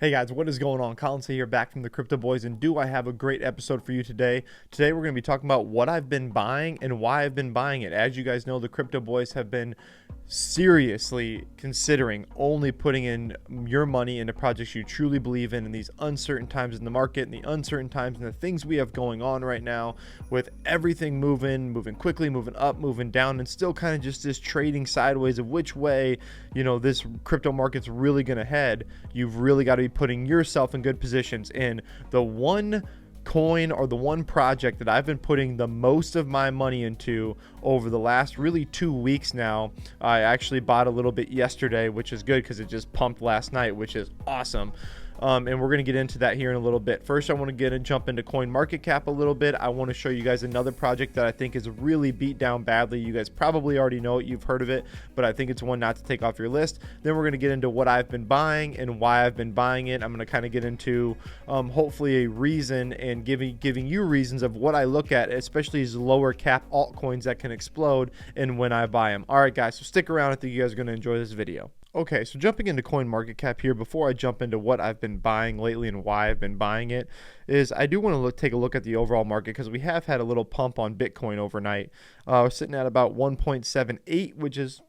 Hey guys, what is going on? Colin C here, back from the Crypto Boys, and do I have a great episode for you today? Today we're going to be talking about what I've been buying and why I've been buying it. As you guys know, the Crypto Boys have been seriously considering only putting in your money into projects you truly believe in these uncertain times in the market and the uncertain times and the things we have going on right now, with everything moving quickly, moving up, moving down, and still kind of just this trading sideways of which way, this crypto market's really going to head. You've really got to be putting yourself in good positions. In the one coin or the one project that I've been putting the most of my money into over the last really 2 weeks now. I actually bought a little bit yesterday, which is good because it just pumped last night, which is awesome. And we're going to get into that here in a little bit. First, I want to jump into coin market cap a little bit. I want to show you guys another project that I think is really beat down badly. You guys probably already know it, you've heard of it, but I think it's one not to take off your list. Then we're going to get into what I've been buying and why I've been buying it. I'm going to kind of get into hopefully a reason and giving you reasons of what I look at, especially these lower cap altcoins that can explode and when I buy them. All right, guys, so stick around. I think you guys are going to enjoy this video. Okay, so jumping into coin market cap here, before I jump into what I've been buying lately and why I've been buying it, is I do want to take a look at the overall market, because we have had a little pump on Bitcoin overnight. We're sitting at about 1.78, which is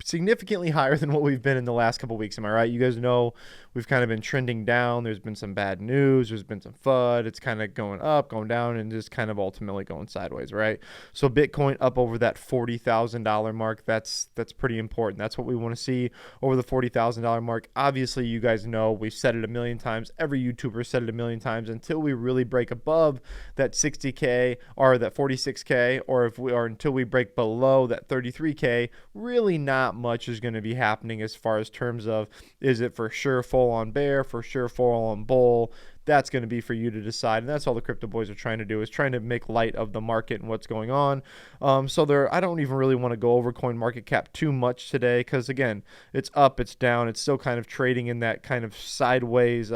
significantly higher than what we've been in the last couple weeks. Am I right? You guys know we've kind of been trending down. There's been some bad news. There's been some FUD. It's kind of going up, going down, and just kind of ultimately going sideways, right? So Bitcoin up over that $40,000 mark. That's pretty important. That's what we want to see, over the $40,000 mark. Obviously, you guys know we've said it a million times. Every YouTuber said it a million times. Until we really break above that 60K or that 46K, or until we break below that 33K, really not much is going to be happening as far as terms of, is it for sure full on bear, for sure full on bull? That's going to be for you to decide, and that's all the Crypto Boys are trying to do, is trying to make light of the market and what's going on. I don't even really want to go over coin market cap too much today, because again, it's up, it's down, it's still kind of trading in that kind of sideways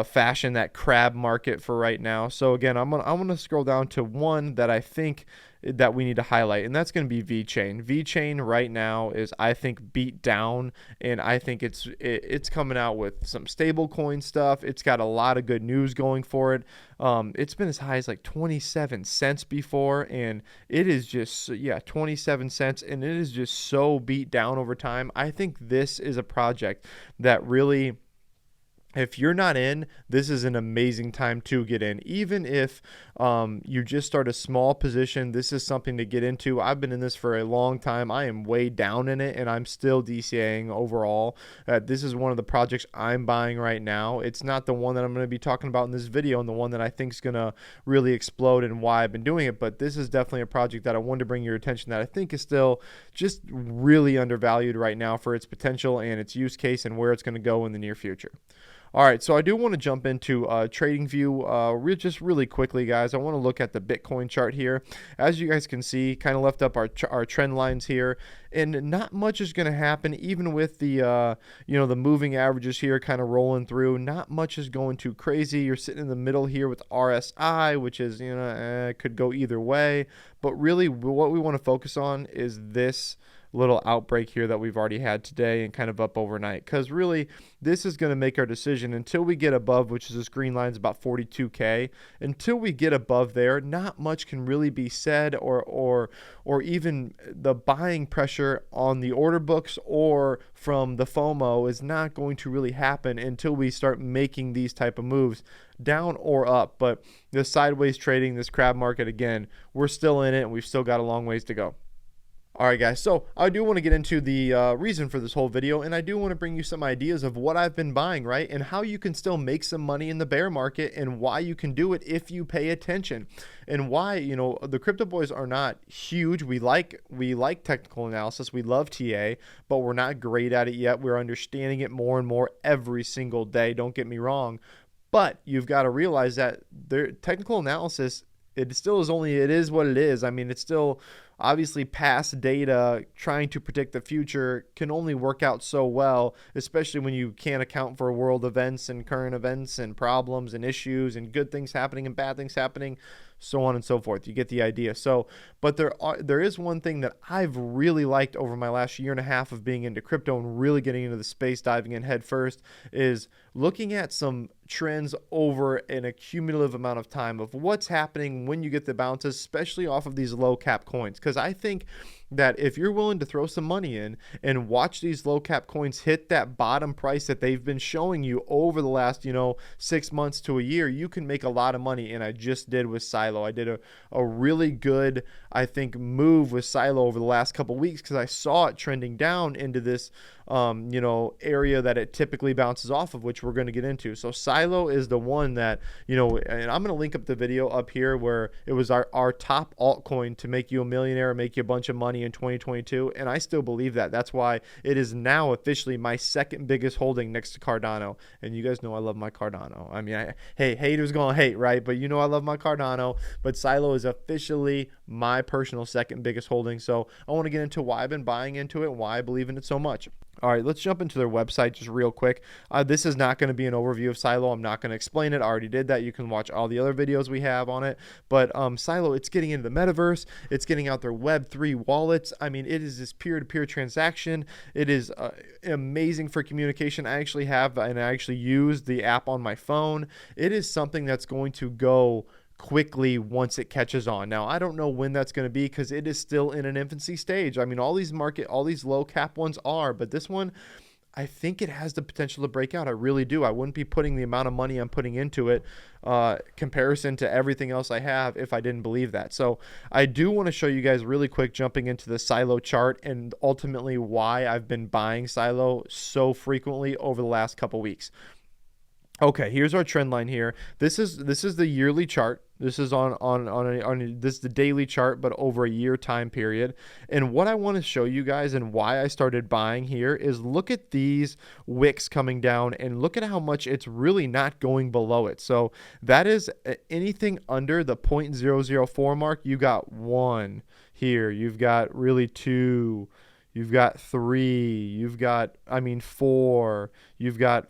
fashion, that crab market for right now. So again, I'm gonna scroll down to one that I think that we need to highlight, and that's going to be Vechain. Vechain right now is, I think, beat down, and I think it's coming out with some stable coin stuff. It's got a lot of good news going for it. It's been as high as like 27 cents before, and it is just, 27 cents, and it is just so beat down over time. I think this is a project that really, if you're not in, this is an amazing time to get in. Even if you just start a small position, this is something to get into. I've been in this for a long time. I am way down in it, and I'm still DCAing overall. This is one of the projects I'm buying right now. It's not the one that I'm going to be talking about in this video and the one that I think is going to really explode and why I've been doing it, but this is definitely a project that I wanted to bring your attention, that I think is still just really undervalued right now for its potential and its use case and where it's going to go in the near future. All right, so I do want to jump into trading view just really quickly, guys. I want to look at the Bitcoin chart here. As you guys can see, kind of left up our trend lines here, and not much is going to happen, even with the the moving averages here kind of rolling through. Not much is going too crazy. You're sitting in the middle here with RSI, which is could go either way, but really what we want to focus on is this little outbreak here that we've already had today and kind of up overnight, because really this is going to make our decision until we get above, which is this green line is about 42K. Until we get above there, not much can really be said, or even the buying pressure on the order books or from the FOMO is not going to really happen until we start making these type of moves down or up. But the sideways trading, this crab market, again, we're still in it and we've still got a long ways to go. All right, guys, so I do want to get into the reason for this whole video, and I do want to bring you some ideas of what I've been buying, right, and how you can still make some money in the bear market, and why you can do it if you pay attention, and why, the Crypto Boys are not huge. We like technical analysis. We love TA, but we're not great at it yet. We're understanding it more and more every single day. Don't get me wrong, but you've got to realize that their technical analysis, it still is only, it is what it is. I mean, it's still obviously past data. Trying to predict the future can only work out so well, especially when you can't account for world events and current events and problems and issues and good things happening and bad things happening. so on and so forth. You get the idea. So, but there is one thing that I've really liked over my last year and a half of being into crypto and really getting into the space, diving in head first, is looking at some trends over an accumulative amount of time of what's happening when you get the bounces, especially off of these low cap coins. Because I think that if you're willing to throw some money in and watch these low cap coins hit that bottom price that they've been showing you over the last 6 months to a year, you can make a lot of money. And I just did with Silo. I did a really good, I think, move with Silo over the last couple weeks because I saw it trending down into this area that it typically bounces off of, which we're going to get into. So Silo is the one that, and I'm going to link up the video up here where it was our top altcoin to make you a millionaire, make you a bunch of money in 2022. And I still believe that. That's why it is now officially my second biggest holding next to Cardano. And you guys know I love my Cardano. I mean, hey, haters gonna hate, right? But I love my Cardano. But Silo is officially my personal second biggest holding. So I want to get into why I've been buying into it and why I believe in it so much. All right, let's jump into their website just real quick. This is not going to be an overview of Silo. I'm not going to explain it. I already did that. You can watch all the other videos we have on it. But Silo, it's getting into the metaverse. It's getting out their Web3 wallets. I mean, it is this peer-to-peer transaction. It is amazing for communication. I actually have, and I actually use the app on my phone. It is something that's going to go quickly once it catches on. Now, I don't know when that's going to be because it is still in an infancy stage. I mean, all these low cap ones are, but this one, I think it has the potential to break out. I really do. I wouldn't be putting the amount of money I'm putting into it comparison to everything else I have if I didn't believe that. So I do want to show you guys really quick, jumping into the Silo chart and ultimately why I've been buying Silo so frequently over the last couple weeks. Okay, here's our trend line here. This is the yearly chart. This is this is the daily chart, but over a year time period. And what I want to show you guys and why I started buying here is look at these wicks coming down and look at how much it's really not going below it. So that is anything under the 0.004 mark. You got 1 here. You've got really 2. You've got 3. You've got 4. You've got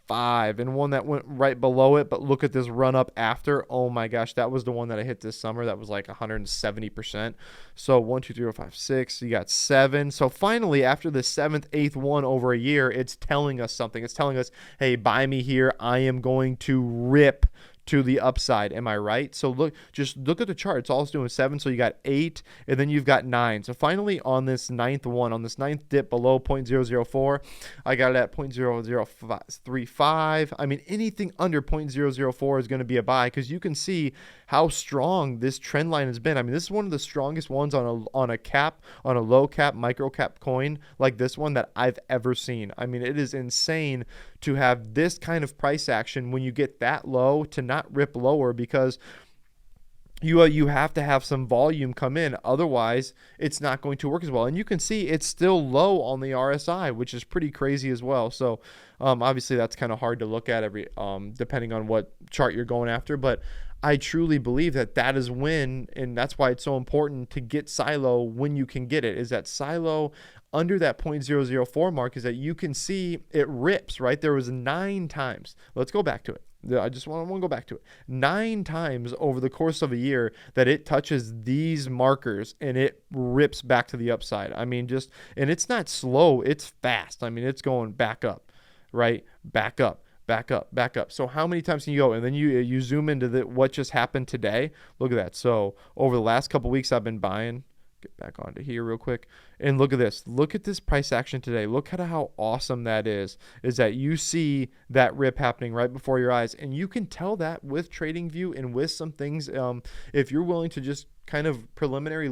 5, and one that went right below it. But look at this run up after. Oh my gosh, that was the one that I hit this summer. That was like 170%. So 1, 2, 3, 4, 5, 6. You got 7. So finally, after the 7th, 8th one over a year, it's telling us something. It's telling us, hey, buy me here. I am going to rip to the upside. Am I right? So just look at the chart. It's all it's doing 7. So you got 8, and then you've got 9. So finally on this 9th one, on this 9th dip below 0.004, I got it at 0.0035. I mean, anything under 0.004 is going to be a buy because you can see how strong this trend line has been. I mean, this is one of the strongest ones on a low cap, micro cap coin like this one that I've ever seen. I mean, it is insane to have this kind of price action when you get that low to not rip lower, because you have to have some volume come in. Otherwise, it's not going to work as well. And you can see it's still low on the RSI, which is pretty crazy as well. So obviously that's kind of hard to look at depending on what chart you're going after. But I truly believe that is when, and that's why it's so important to get Silo when you can get it, is that Silo under that 0.004 mark is that you can see it rips, right? There was 9 times. Let's go back to it. I want to go back to it. 9 times over the course of a year that it touches these markers and it rips back to the upside. I mean, and it's not slow, it's fast. I mean, it's going back up, right? Back up. Back up, back up. So how many times can you go? And then you zoom into what just happened today. Look at that. So over the last couple weeks, I've been buying. Get back onto here real quick. And look at this. Look at this price action today. Look at how awesome that is that you see that rip happening right before your eyes. And you can tell that with TradingView and with some things. If you're willing to just kind of preliminary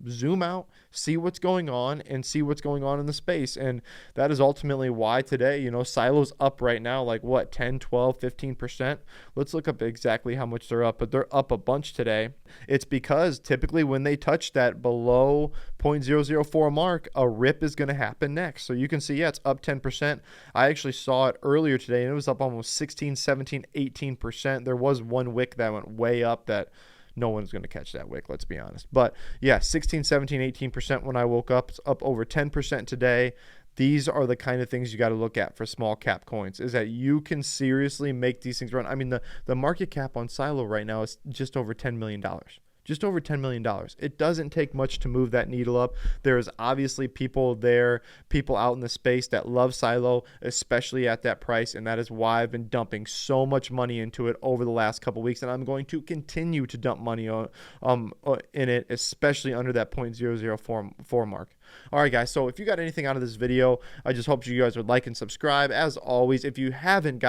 zoom out, see what's going on and see what's going on in the space. And that is ultimately why today, Silo's up right now, like what, 10, 12, 15%. Let's look up exactly how much they're up, but they're up a bunch today. It's because typically when they touch that below 0.004 mark, a rip is going to happen next. So you can see, yeah, it's up 10%. I actually saw it earlier today and it was up almost 16, 17, 18%. There was one wick that went way up that no one's going to catch that wick, let's be honest. But yeah, 16, 17, 18% when I woke up. It's up over 10% today. these are the kind of things you got to look at for small cap coins, is that you can seriously make these things run. I mean, the market cap on Silo right now is just over $10 million. Just over $10 million. It doesn't take much to move that needle up. There's obviously people there, people out in the space that love Silo, especially at that price, and that is why I've been dumping so much money into it over the last couple weeks, and I'm going to continue to dump money in it, especially under that 0.004 mark. All right, guys, so if you got anything out of this video, I just hope you guys would like and subscribe. As always, if we haven't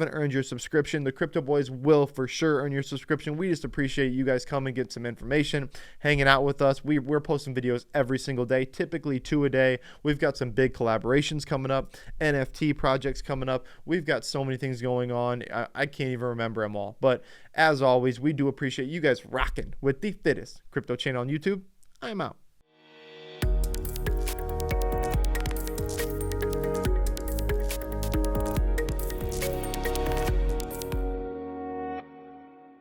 earned your subscription, the Crypto Boys will for sure earn your subscription. We just appreciate you guys coming, get some information, hanging out with us. We're posting videos every single day, typically 2 a day. We've got some big collaborations coming up, NFT projects coming up. We've got so many things going on. I can't even remember them all. But as always, we do appreciate you guys rocking with the fittest crypto channel on YouTube. I'm out.